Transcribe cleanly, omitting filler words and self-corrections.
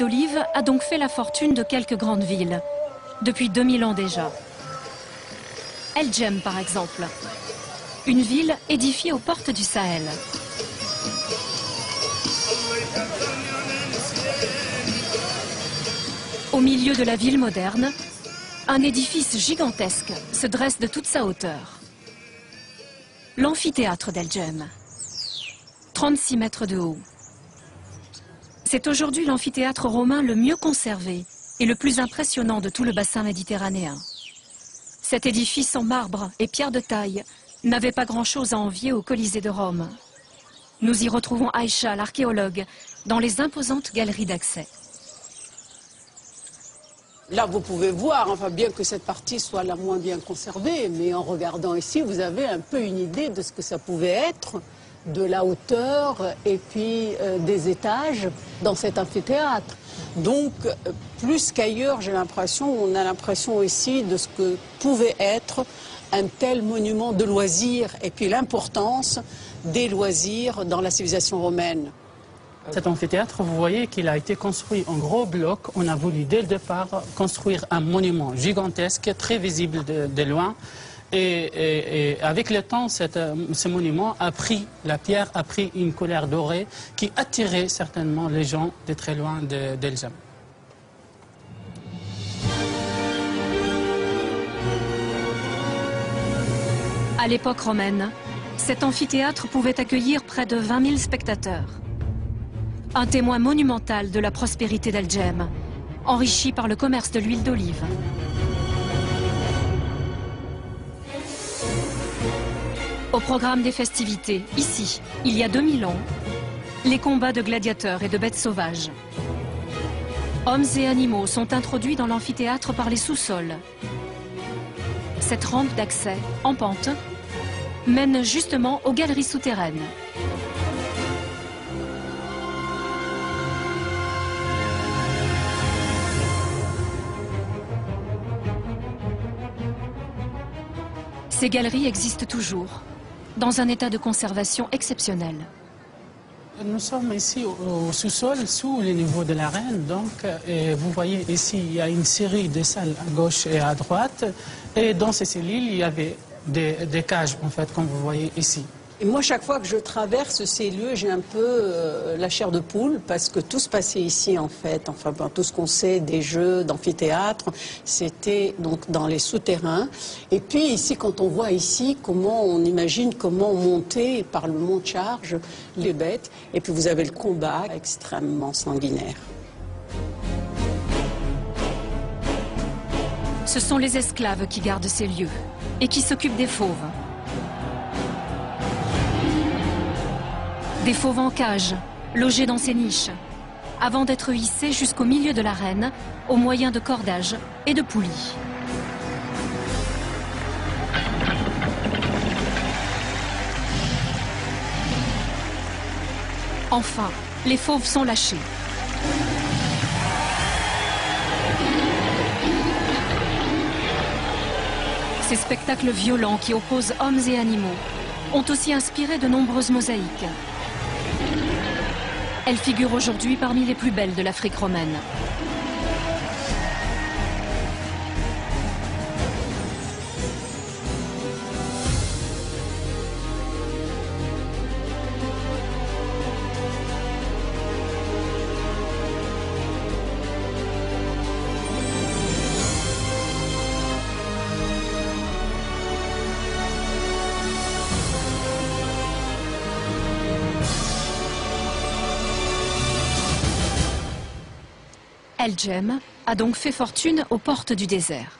d'olive a donc fait la fortune de quelques grandes villes, depuis 2000 ans déjà. El Jem par exemple, une ville édifiée aux portes du Sahel. Au milieu de la ville moderne, un édifice gigantesque se dresse de toute sa hauteur. L'amphithéâtre d'El Jem, 36 mètres de haut. C'est aujourd'hui l'amphithéâtre romain le mieux conservé et le plus impressionnant de tout le bassin méditerranéen. Cet édifice en marbre et pierre de taille n'avait pas grand-chose à envier au Colisée de Rome. Nous y retrouvons Aïcha, l'archéologue, dans les imposantes galeries d'accès. Là, vous pouvez voir, enfin, bien que cette partie soit la moins bien conservée, mais en regardant ici, vous avez un peu une idée de ce que ça pouvait être, de la hauteur et puis des étages dans cet amphithéâtre. Donc, plus qu'ailleurs, j'ai l'impression, on a l'impression ici de ce que pouvait être un tel monument de loisirs et puis l'importance des loisirs dans la civilisation romaine. Cet amphithéâtre, vous voyez qu'il a été construit en gros blocs. On a voulu dès le départ construire un monument gigantesque, très visible de loin. Et avec le temps, ce monument a pris, la pierre a pris une couleur dorée qui attirait certainement les gens de très loin d'El Jem. À l'époque romaine, cet amphithéâtre pouvait accueillir près de 20 000 spectateurs. Un témoin monumental de la prospérité d'El Jem, enrichi par le commerce de l'huile d'olive. Au programme des festivités, ici, il y a 2000 ans, les combats de gladiateurs et de bêtes sauvages. Hommes et animaux sont introduits dans l'amphithéâtre par les sous-sols. Cette rampe d'accès, en pente, mène justement aux galeries souterraines. Ces galeries existent toujours, dans un état de conservation exceptionnel. Nous sommes ici au sous-sol, sous le niveau de l'arène. Donc, vous voyez ici, il y a une série de salles à gauche et à droite. Et dans ces cellules, il y avait des cages, en fait, comme vous voyez ici. Et moi, chaque fois que je traverse ces lieux, j'ai un peu la chair de poule, parce que tout se passait ici, en fait. Enfin, tout ce qu'on sait des jeux d'amphithéâtre, c'était donc dans les souterrains. Et puis ici, quand on voit ici, comment on imagine comment monter par le mont de charge les bêtes. Et puis vous avez le combat extrêmement sanguinaire. Ce sont les esclaves qui gardent ces lieux et qui s'occupent des fauves. Des fauves en cage, logés dans ces niches, avant d'être hissés jusqu'au milieu de l'arène, au moyen de cordages et de poulies. Enfin, les fauves sont lâchés. Ces spectacles violents qui opposent hommes et animaux ont aussi inspiré de nombreuses mosaïques. Elles figurent aujourd'hui parmi les plus belles de l'Afrique romaine. El Jem a donc fait fortune aux portes du désert.